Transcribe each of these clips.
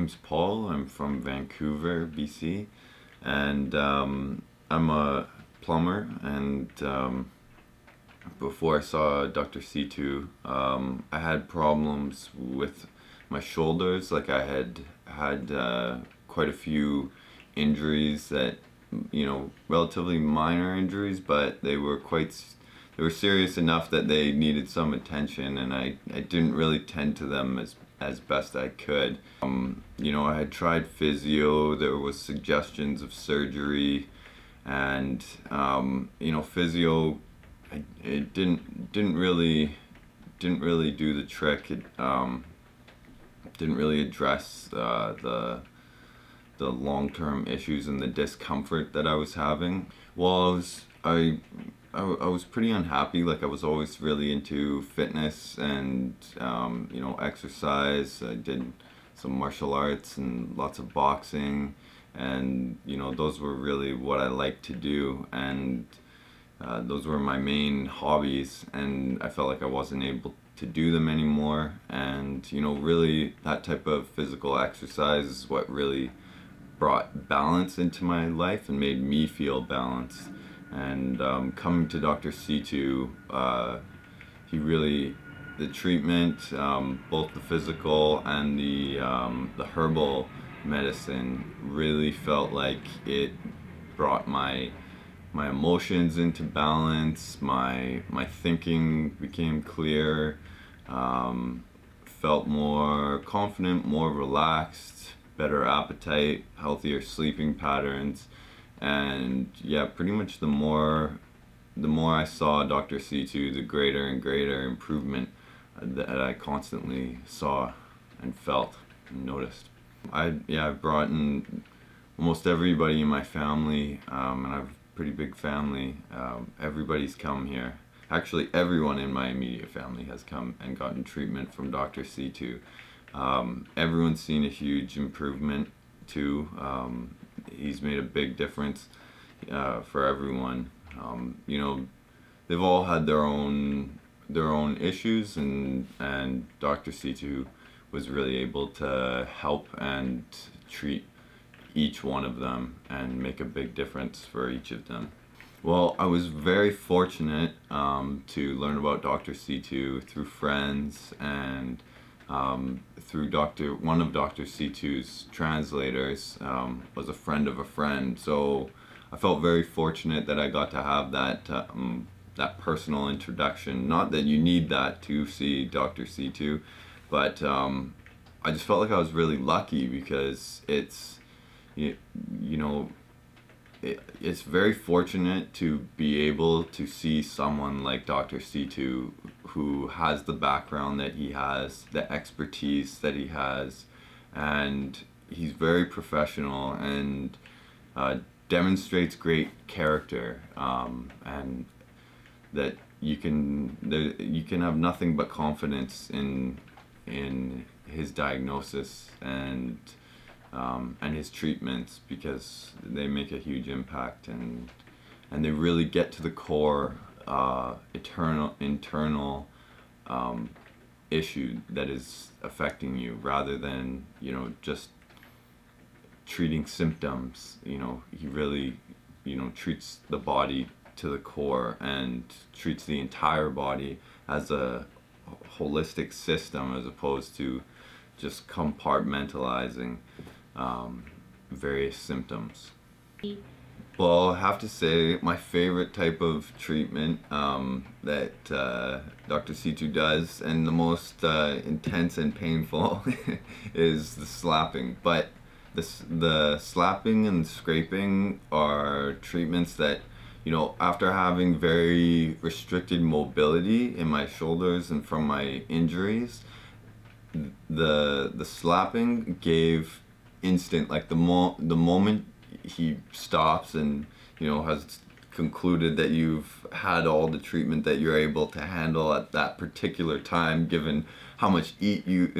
name's Paul. I'm from Vancouver, BC, and I'm a plumber. And before I saw Dr.Situ, I had problems with my shoulders. Like I had quite a few injuries that, you know, relatively minor injuries, but they were serious enough that they needed some attention, and I didn't really tend to them as best I could. You know, I had tried physio. There was suggestions of surgery, and you know, physio, it didn't really do the trick. It didn't really address the long-term issues and the discomfort that I was having. Well, I was pretty unhappy. Like, I was always really into fitness and you know, exercise. I did some martial arts and lots of boxing, and you know, those were really what I liked to do, and those were my main hobbies, and I felt like I wasn't able to do them anymore. And you know, really that type of physical exercise is what really brought balance into my life and made me feel balanced. And coming to Dr.Situ, the treatment, both the physical and the herbal medicine, really felt like it brought my emotions into balance. My thinking became clear, felt more confident, more relaxed, better appetite, healthier sleeping patterns. And yeah, pretty much the more I saw Dr.Situ, the greater and greater improvement that I constantly saw and felt and noticed. I've brought in almost everybody in my family, and I have a pretty big family. Everybody's come here. Actually, everyone in my immediate family has come and gotten treatment from Dr.Situ. Everyone's seen a huge improvement too. He's made a big difference for everyone. You know, they've all had their own issues, and Dr.Situ was really able to help and treat each one of them and make a big difference for each of them. Well, I was very fortunate to learn about Dr.Situ through friends, and through one of Dr.Situ's translators was a friend of a friend. So I felt very fortunate that I got to have that personal introduction. Not that you need that to see Dr.Situ, but I just felt like I was really lucky, because it's it's very fortunate to be able to see someone like Dr.Situ, who has the background that he has, the expertise that he has, and he's very professional and demonstrates great character, and that you can have nothing but confidence in his diagnosis and his treatments, because they make a huge impact, and they really get to the core internal issue that is affecting you, rather than, you know, just treating symptoms. You know, he really, you know, treats the body to the core and treats the entire body as a holistic system, as opposed to just compartmentalizing various symptoms. Well, I have to say my favorite type of treatment that Dr.Situ does, and the most intense and painful, is the slapping. But the slapping and scraping are treatments that, you know, after having very restricted mobility in my shoulders and from my injuries, the slapping gave instant, like the moment he stops and, you know, has concluded that you've had all the treatment that you're able to handle at that particular time, given how much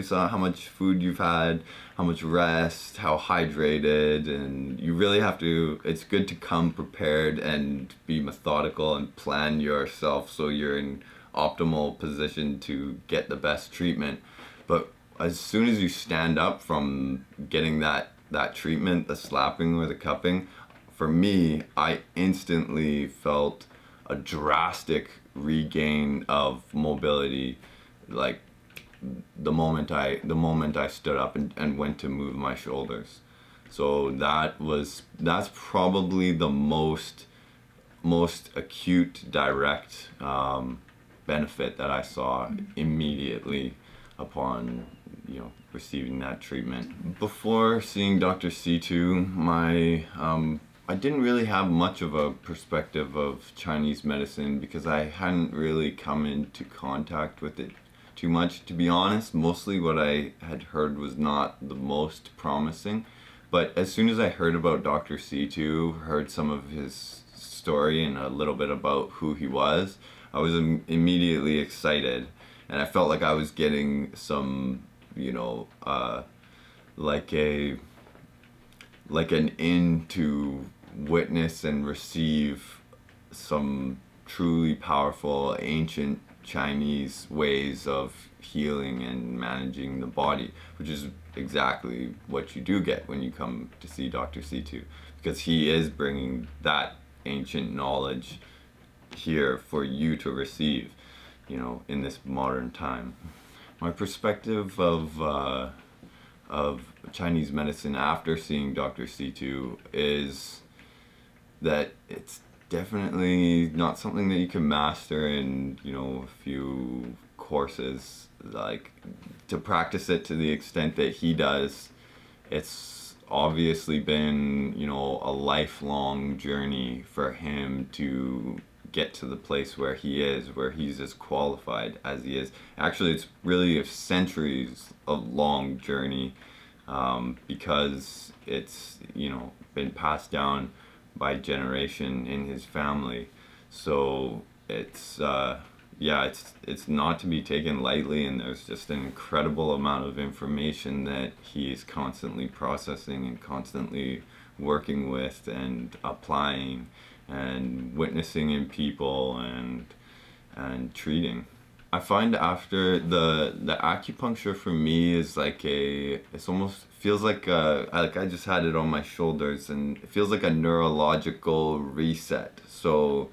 how much food you've had, how much rest, how hydrated, and you really have to, it's good to come prepared and be methodical and plan yourself so you're in optimal position to get the best treatment. But as soon as you stand up from getting that treatment, the slapping or the cupping, for me, I instantly felt a drastic regain of mobility, like the moment I stood up and went to move my shoulders. So that's probably the most acute direct benefit that I saw immediately upon receiving that treatment. Before seeing Dr.Situ, I didn't really have much of a perspective of Chinese medicine because I hadn't really come into contact with it too much. To be honest, mostly what I had heard was not the most promising. But as soon as I heard about Dr.Situ, heard some of his story and a little bit about who he was, I was immediately excited. And I felt like I was getting some, like an in to witness and receive some truly powerful ancient Chinese ways of healing and managing the body, which is exactly what you do get when you come to see Dr.Situ, because he is bringing that ancient knowledge here for you to receive, in this modern time. My perspective of Chinese medicine after seeing Dr.Situ is that it's definitely not something that you can master in, a few courses. Like, to practice it to the extent that he does, it's obviously been, a lifelong journey for him to get to the place where he is, where he's as qualified as he is. Actually, it's really a centuries of long journey, because it's, been passed down by generation in his family. So it's it's not to be taken lightly, and there's just an incredible amount of information that he is constantly processing and constantly working with and applying and witnessing in people and treating. I find after the acupuncture for me is like it's almost feels like I just had it on my shoulders, and it feels like a neurological reset. So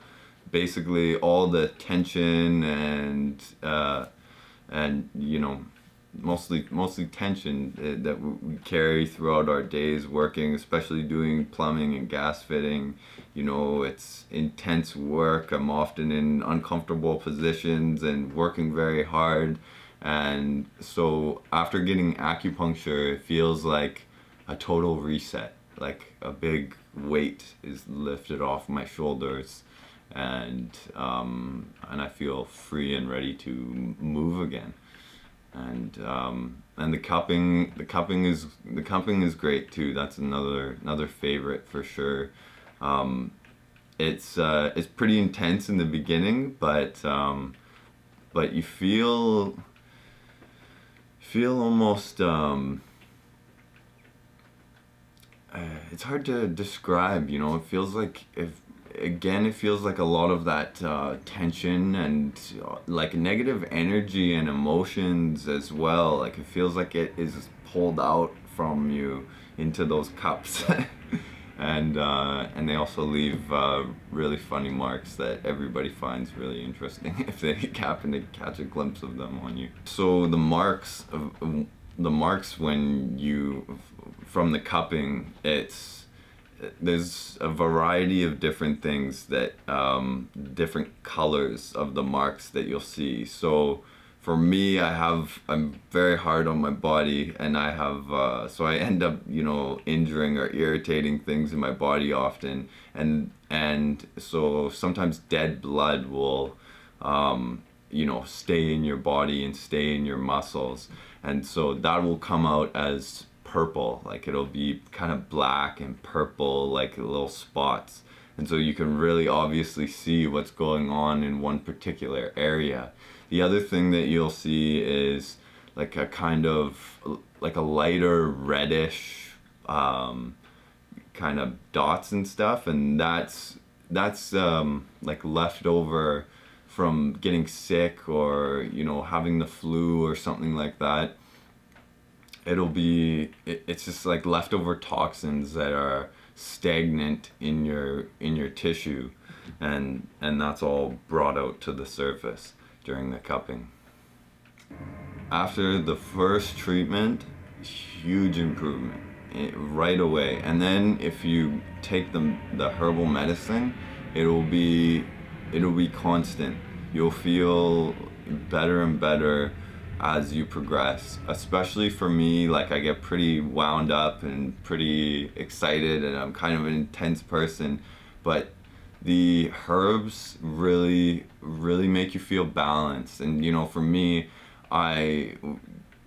basically all the tension and mostly tension that we carry throughout our days working, especially doing plumbing and gas fitting. It's intense work. I'm often in uncomfortable positions and working very hard. And so after getting acupuncture, it feels like a total reset, like a big weight is lifted off my shoulders, and I feel free and ready to move again. And the cupping is great too. That's another favorite for sure. It's pretty intense in the beginning, but you feel almost it's hard to describe. It feels like it feels like a lot of that tension and like negative energy and emotions as well. Like, it feels like it is pulled out from you into those cups. And they also leave really funny marks that everybody finds really interesting if they happen to catch a glimpse of them on you. So the marks when you, from the cupping, there's a variety of different things that, different colors of the marks that you'll see. So for me, I'm very hard on my body, and I have, so I end up, injuring or irritating things in my body often. And so sometimes dead blood will, stay in your body and stay in your muscles. And so that will come out as purple, like it'll be kind of black and purple, like little spots. And so you can really obviously see what's going on in one particular area. The other thing that you'll see is like a kind of, like a lighter reddish kind of dots and stuff, and that's like left over from getting sick or having the flu or something like that. it's just like leftover toxins that are stagnant in your tissue, and that's all brought out to the surface during the cupping. After the first treatment, huge improvement right away. And then if you take the herbal medicine, it'll be constant. You'll feel better and better as you progress. Especially for me, like I get pretty wound up and pretty excited, and I'm kind of an intense person, but the herbs really make you feel balanced. And you know, for me,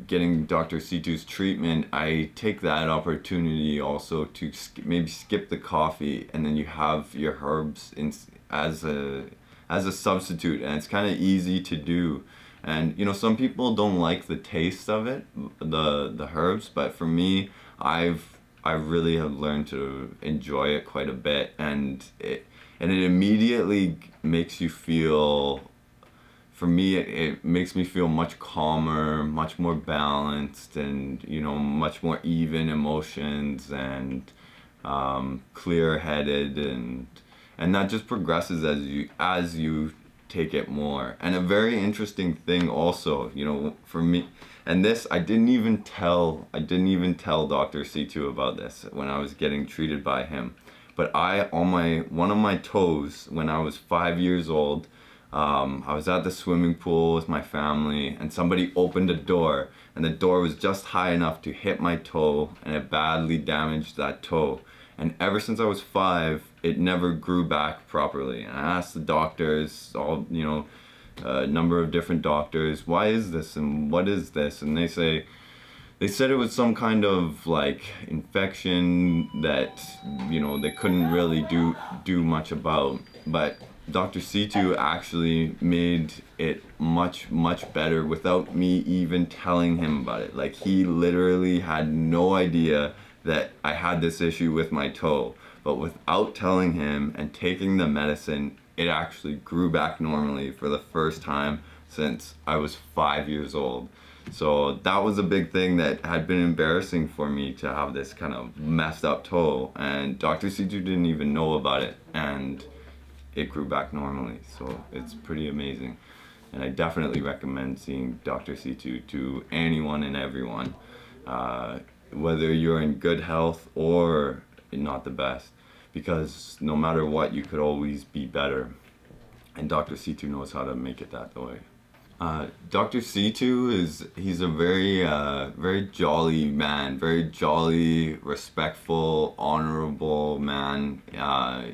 getting Dr.Situ's treatment, I take that opportunity also to maybe skip the coffee, and then you have your herbs as a substitute, and it's kind of easy to do. And you know, some people don't like the taste of it, the herbs, but for me, I really have learned to enjoy it quite a bit, and it immediately makes you feel, for me, it makes me feel much calmer, much more balanced, and you know, much more even emotions, and clear-headed, and that just progresses as you take it more. And a very interesting thing also, you know, for me, and this I didn't even tell Dr.Situ about this when I was getting treated by him, but one of my toes, when I was 5 years old, I was at the swimming pool with my family, and somebody opened a door, and the door was just high enough to hit my toe, and it badly damaged that toe. And ever since I was 5, it never grew back properly. And I asked the doctors, you know, a number of different doctors, why is this and what is this? And they said it was some kind of like infection that, you know, they couldn't really do much about. But Dr.Situ actually made it much better without me even telling him about it. Like, he literally had no idea that I had this issue with my toe, but without telling him and taking the medicine, it actually grew back normally for the first time since I was 5 years old. So that was a big thing that had been embarrassing for me, to have this kind of messed up toe, and Dr.Situ didn't even know about it, and it grew back normally. So it's pretty amazing, and I definitely recommend seeing Dr.Situ to anyone and everyone, whether you're in good health or not the best, because no matter what, you could always be better, and Dr.Situ knows how to make it that way. Dr.Situ he's a very jolly man, very jolly, respectful, honorable man.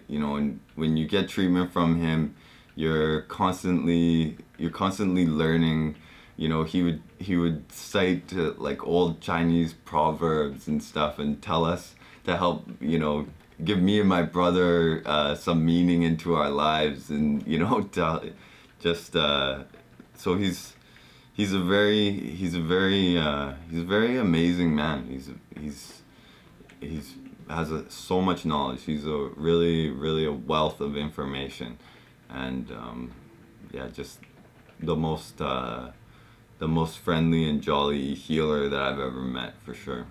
You know, and when you get treatment from him, you're constantly learning. You know, he would cite like old Chinese proverbs and stuff, and tell us to help, you know, give me and my brother some meaning into our lives, and you know, so he's a very amazing man. He has so much knowledge. He's really a wealth of information, and yeah, just the most friendly and jolly healer that I've ever met, for sure.